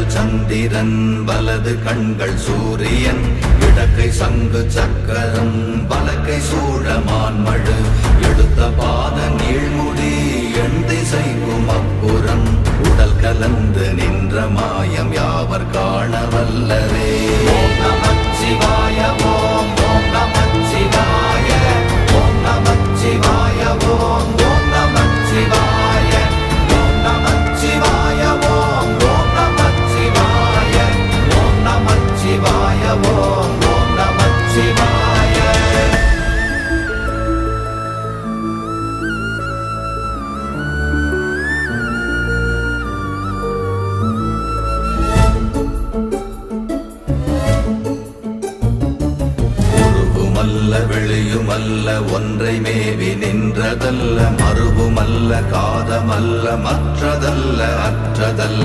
இடங்கள் சந்திரன் வலது கண்கள் சூரியன் இடக்கை சங்கு சக்கரம் வலக்கை சூழமான்மழு எடுத்த பாத நீழ்முடி எண் திசைக்கும் அப்புறம் உடல் கலந்து நின்ற மாயம் யாவர் காண வல்லரே. ஓம் நமச்சிவாய ஓம் ஓம் நமச்சிவாய ஓம் நமச்சிவாய ஓம் ஓம் நமச்சிவாய ஓம் நமச்சிவாய ஓம் ஓம் நமச்சிவாய ஓம் நமச்சிவாய ஓம் ஓம் நமச்சிவாய. வெளியுமல்ல ஒன்றை மேவி நின்றதல்ல மறுவுமல்ல காதமல்ல மற்றதல்ல அற்றதல்ல